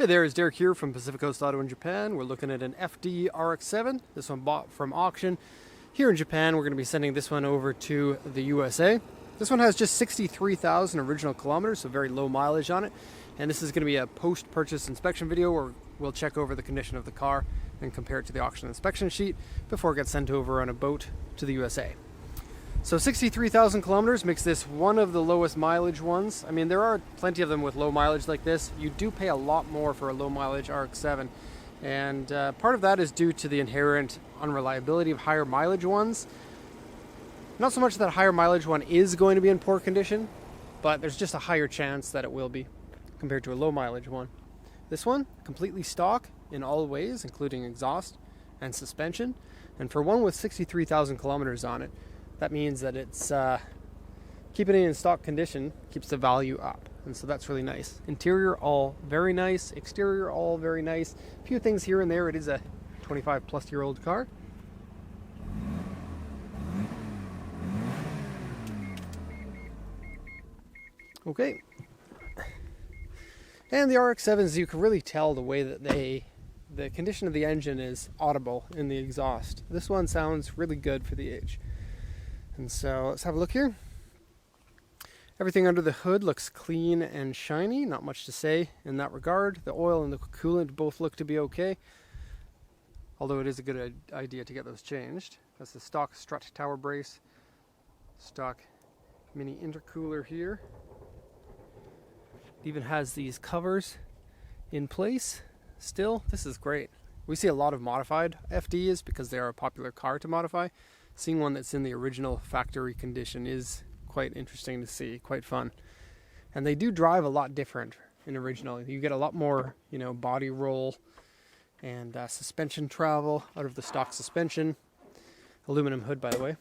Hey there, it's Derek here from Pacific Coast Auto in Japan. We're looking at an FD RX-7. This one bought from auction. Here in Japan, we're going to be sending this one over to the USA. This one has just 63,000 original kilometers, so very low mileage on it. And this is going to be a post-purchase inspection video where we'll check over the condition of the car and compare it to the auction inspection sheet before it gets sent over on a boat to the USA. So 63,000 kilometers makes this one of the lowest mileage ones. I mean, there are plenty of them with low mileage like this. You do pay a lot more for a low mileage RX-7. And part of that is due to the inherent unreliability of higher mileage ones. Not so much that a higher mileage one is going to be in poor condition, but there's just a higher chance that it will be compared to a low mileage one. This one, completely stock in all ways, including exhaust and suspension. And for one with 63,000 kilometers on it, that means that it's keeping it in stock condition keeps the value up, and so that's really nice. Interior all very nice, exterior all very nice. A few things here and there. It is a 25-plus-year-old car. Okay, and the RX-7s, you can really tell the way that the condition of the engine is audible in the exhaust. This one sounds really good for the age. And so let's have a look here. Everything under the hood looks clean and shiny, not much to say in that regard. The oil and the coolant both look to be okay, although it is a good idea to get those changed. That's the stock strut tower brace, stock mini intercooler here. It even has these covers in place still. This is great. We see a lot of modified FDs because they are a popular car to modify. Seeing one that's in the original factory condition is quite interesting to see, quite fun. And they do drive a lot different in original. You get a lot more, body roll and suspension travel out of the stock suspension. Aluminum hood, by the way.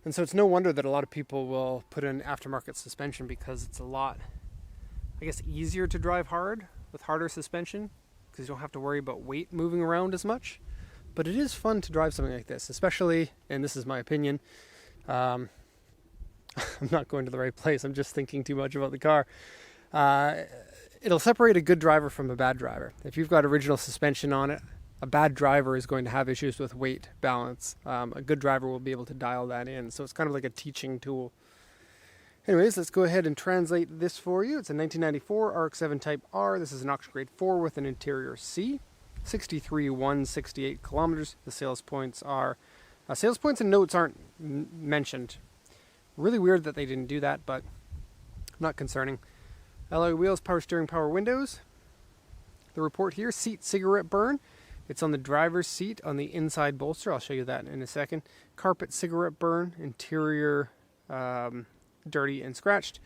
And so it's no wonder that a lot of people will put in aftermarket suspension because it's a lot, easier to drive hard with harder suspension because you don't have to worry about weight moving around as much. But it is fun to drive something like this, especially, and this is my opinion, I'm not going to the right place, I'm just thinking too much about the car. It'll separate a good driver from a bad driver. If you've got original suspension on it, a bad driver is going to have issues with weight balance. A good driver will be able to dial that in, so it's kind of like a teaching tool. Anyways, let's go ahead and translate this for you. It's a 1994 RX-7 Type R. This is an auction grade 4 with an interior C. 63,168 kilometers. The sales points are sales points and notes aren't mentioned. Really weird that they didn't do that, but not concerning. Alloy wheels, power steering, power windows. The report here: seat cigarette burn. It's on the driver's seat on the inside bolster. I'll show you that in a second. Carpet cigarette burn. Interior dirty and scratched.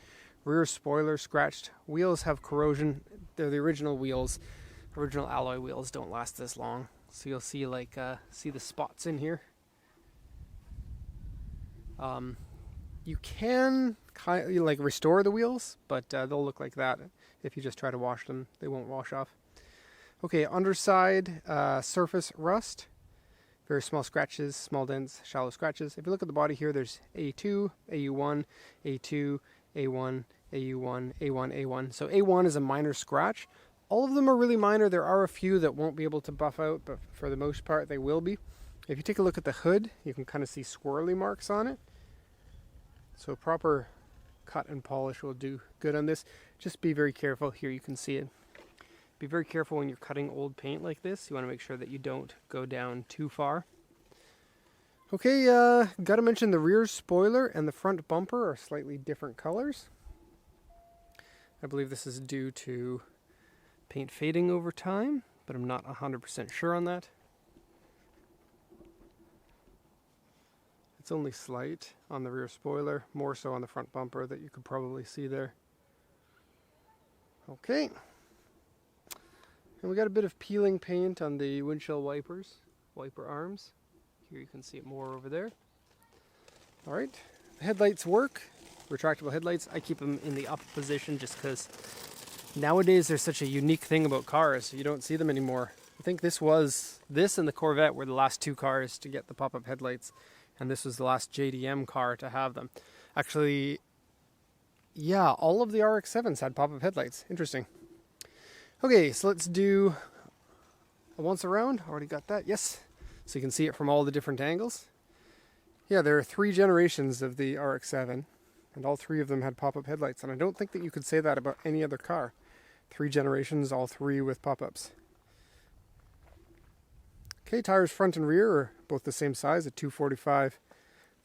Rear spoiler scratched. Wheels have corrosion. They're the original wheels. Original alloy wheels don't last this long, so you'll see see the spots in here. You can kind of restore the wheels, but they'll look like that if you just try to wash them. They won't wash off. Okay, underside surface rust, very small scratches, small dents, shallow scratches. If you look at the body here, there's A2, AU1, A2, A1, AU1, A1, A1. So A1 is a minor scratch. All of them are really minor. There are a few that won't be able to buff out, but for the most part they will be. If you take a look at the hood, you can kind of see swirly marks on it. So a proper cut and polish will do good on this. Just be very careful. Here you can see it. Be very careful when you're cutting old paint like this. You want to make sure that you don't go down too far. Okay, gotta mention the rear spoiler and the front bumper are slightly different colors. I believe this is due to paint fading over time, but I'm not 100% sure on that. It's only slight on the rear spoiler, more so on the front bumper that you could probably see there. Okay. And we got a bit of peeling paint on the windshield wipers, wiper arms. Here you can see it more over there. Alright, the headlights work. Retractable headlights. I keep them in the up position just because nowadays there's such a unique thing about cars. You don't see them anymore. I think this and the Corvette were the last two cars to get the pop-up headlights, and this was the last JDM car to have them. Actually, yeah, all of the RX-7s had pop-up headlights. Interesting. Okay, so let's do a once around. Already got that, yes. So you can see it from all the different angles. Yeah, there are 3 generations of the RX-7, and all 3 of them had pop-up headlights, and I don't think that you could say that about any other car. 3 generations, all 3 with pop-ups. Okay, tires front and rear are both the same size, a 245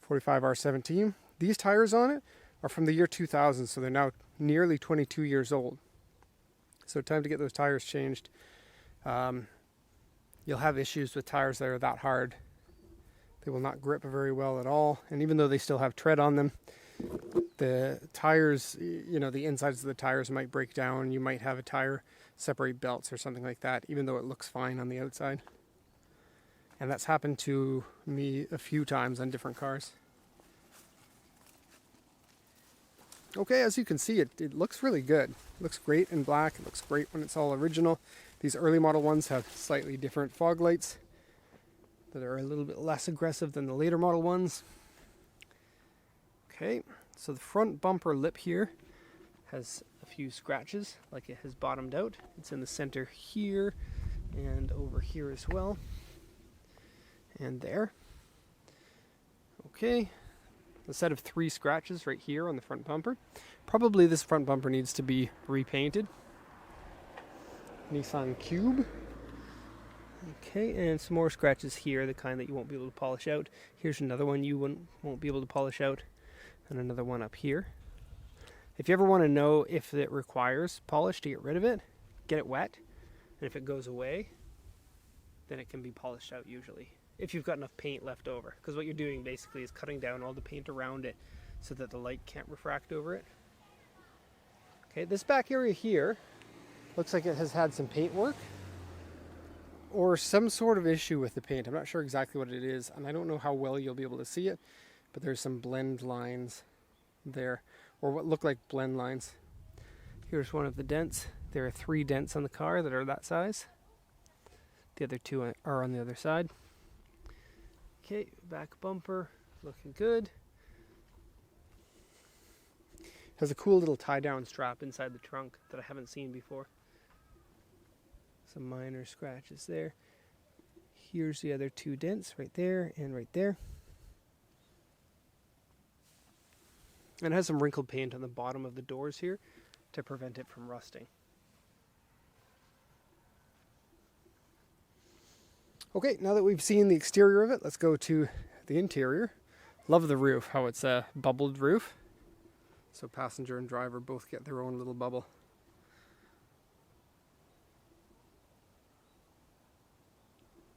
45 R17. These tires on it are from the year 2000, so they're now nearly 22 years old. So time to get those tires changed. You'll have issues with tires that are that hard. They will not grip very well at all. And even though they still have tread on them, the tires, you know, the insides of the tires might break down. You might have a tire separate belts or something like that, even though it looks fine on the outside. And that's happened to me a few times on different cars. Okay, as you can see, it looks really good. It looks great in black. It looks great when it's all original. These early model ones have slightly different fog lights that are a little bit less aggressive than the later model ones. Okay, so the front bumper lip here has a few scratches, like it has bottomed out. It's in the center here and over here as well. And there. Okay. A set of 3 scratches right here on the front bumper. Probably this front bumper needs to be repainted. Nissan Cube. Okay, and some more scratches here, the kind that you won't be able to polish out. Here's another one you won't be able to polish out, and another one up here. If you ever want to know if it requires polish to get rid of it, get it wet, and if it goes away, then it can be polished out usually, if you've got enough paint left over. Because what you're doing basically is cutting down all the paint around it so that the light can't refract over it. Okay, this back area here looks like it has had some paint work or some sort of issue with the paint. I'm not sure exactly what it is, and I don't know how well you'll be able to see it, but there's some blend lines there, or what look like blend lines. Here's one of the dents. There are 3 dents on the car that are that size. The other 2 are on the other side. Okay, back bumper, looking good. Has a cool little tie-down strap inside the trunk that I haven't seen before. Some minor scratches there. Here's the other 2 dents, right there and right there. And it has some wrinkled paint on the bottom of the doors here to prevent it from rusting. Okay, now that we've seen the exterior of it, let's go to the interior. Love the roof, how it's a bubbled roof. So passenger and driver both get their own little bubble.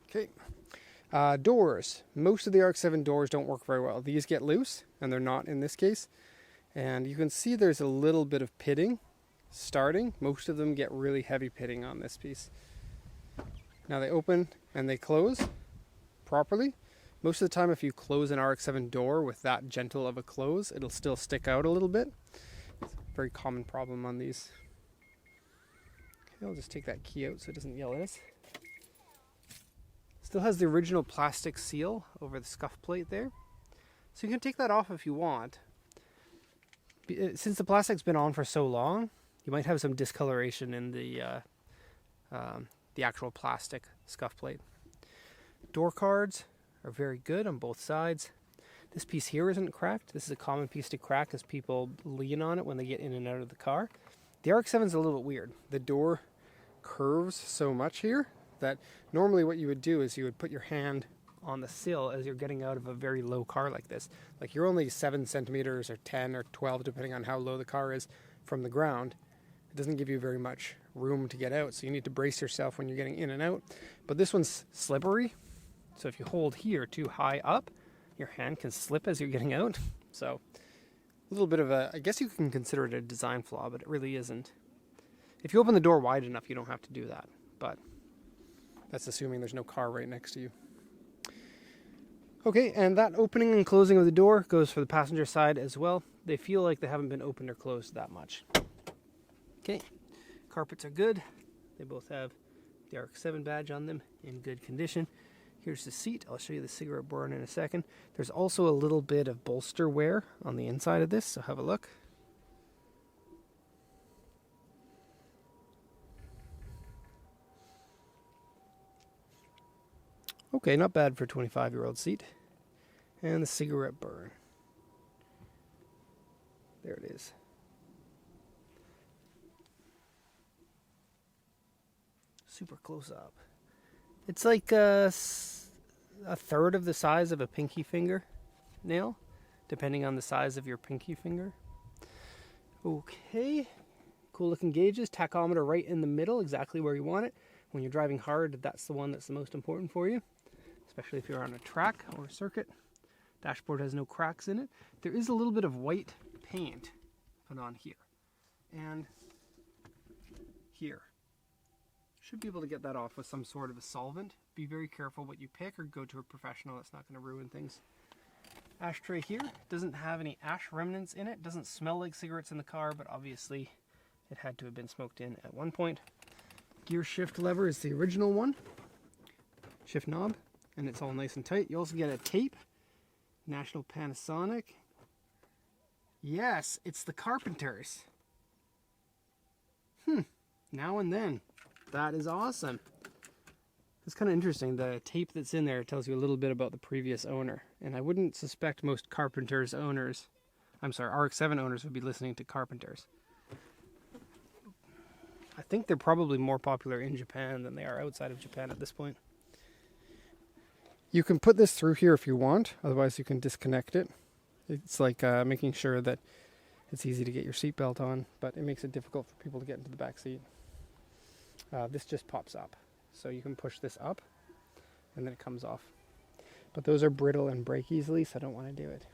Okay, doors. Most of the RX-7 doors don't work very well. These get loose, and they're not in this case. And you can see there's a little bit of pitting starting. Most of them get really heavy pitting on this piece. Now they open and they close properly. Most of the time if you close an RX-7 door with that gentle of a close, it'll still stick out a little bit. It's a very common problem on these. Okay, I'll just take that key out so it doesn't yell at us. Still has the original plastic seal over the scuff plate there. So you can take that off if you want. Since the plastic's been on for so long, you might have some discoloration in the actual plastic scuff plate. Door cards are very good on both sides. This piece here isn't cracked. This is a common piece to crack as people lean on it when they get in and out of the car. The RX-7 is a little bit weird. The door curves so much here that normally what you would do is you would put your hand on the sill as you're getting out of a very low car like this. Like you're only 7 centimeters or 10 or 12 depending on how low the car is from the ground. It doesn't give you very much room to get out, so you need to brace yourself when you're getting in and out. But this one's slippery, so if you hold here too high up, your hand can slip as you're getting out. So a little bit of a, I guess you can consider it a design flaw, but it really isn't. If you open the door wide enough, you don't have to do that, but that's assuming there's no car right next to you. Okay, and that opening and closing of the door goes for the passenger side as well. They feel like they haven't been opened or closed that much. Okay, carpets are good. They both have the RX-7 badge on them in good condition. Here's the seat. I'll show you the cigarette burn in a second. There's also a little bit of bolster wear on the inside of this, so have a look. Okay, not bad for a 25-year-old seat. And the cigarette burn. There it is. Super close up. It's like a third of the size of a pinky finger nail, depending on the size of your pinky finger. Okay, cool looking gauges. Tachometer right in the middle, exactly where you want it. When you're driving hard, that's the one that's the most important for you, especially if you're on a track or a circuit. Dashboard has no cracks in it. There is a little bit of white paint put on here and here. Should be able to get that off with some sort of a solvent. Be very careful what you pick, or go to a professional. That's not going to ruin things. Ashtray here doesn't have any ash remnants in it. Doesn't smell like cigarettes in the car, but obviously it had to have been smoked in at one point. Gear shift lever is the original one. Shift knob, and it's all nice and tight. You also get a tape. National Panasonic. Yes, it's the Carpenters. Now and then. That is awesome. It's kind of interesting. The tape that's in there tells you a little bit about the previous owner. And I wouldn't suspect most Carpenters owners, RX-7 owners would be listening to Carpenters. I think they're probably more popular in Japan than they are outside of Japan at this point. You can put this through here if you want, otherwise you can disconnect it. It's like making sure that it's easy to get your seatbelt on, but it makes it difficult for people to get into the back seat. This just pops up, so you can push this up and then it comes off. But those are brittle and break easily, so I don't want to do it.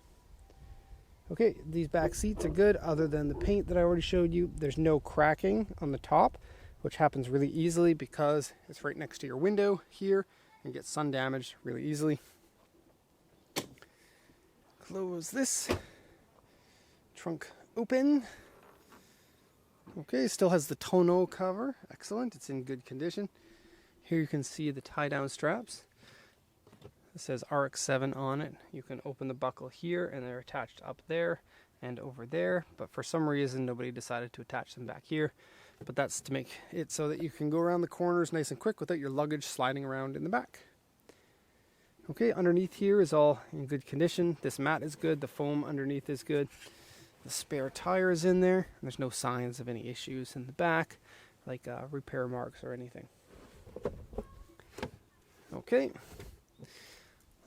Okay, these back seats are good other than the paint that I already showed you. There's no cracking on the top, which happens really easily because it's right next to your window here and gets sun damaged really easily. Close this. Trunk open. Okay, still has the tonneau cover. Excellent, it's in good condition. Here you can see the tie-down straps. It says RX-7 on it. You can open the buckle here, and they're attached up there and over there. But for some reason, nobody decided to attach them back here. But that's to make it so that you can go around the corners nice and quick without your luggage sliding around in the back. Okay, underneath here is all in good condition. This mat is good. The foam underneath is good. The spare tire is in there. There's no signs of any issues in the back, like repair marks or anything. Okay,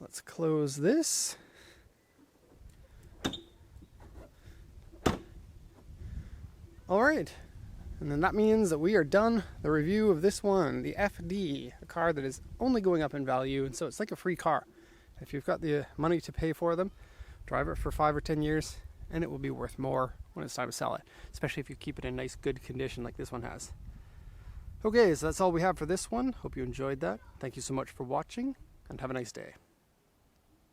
let's close this. All right, and then that means that we are done the review of this one, the FD, a car that is only going up in value, and so it's like a free car. If you've got the money to pay for them, drive it for 5 or 10 years, and it will be worth more when it's time to sell it, especially if you keep it in nice, good condition like this one has. Okay, so that's all we have for this one. Hope you enjoyed that. Thank you so much for watching, and have a nice day.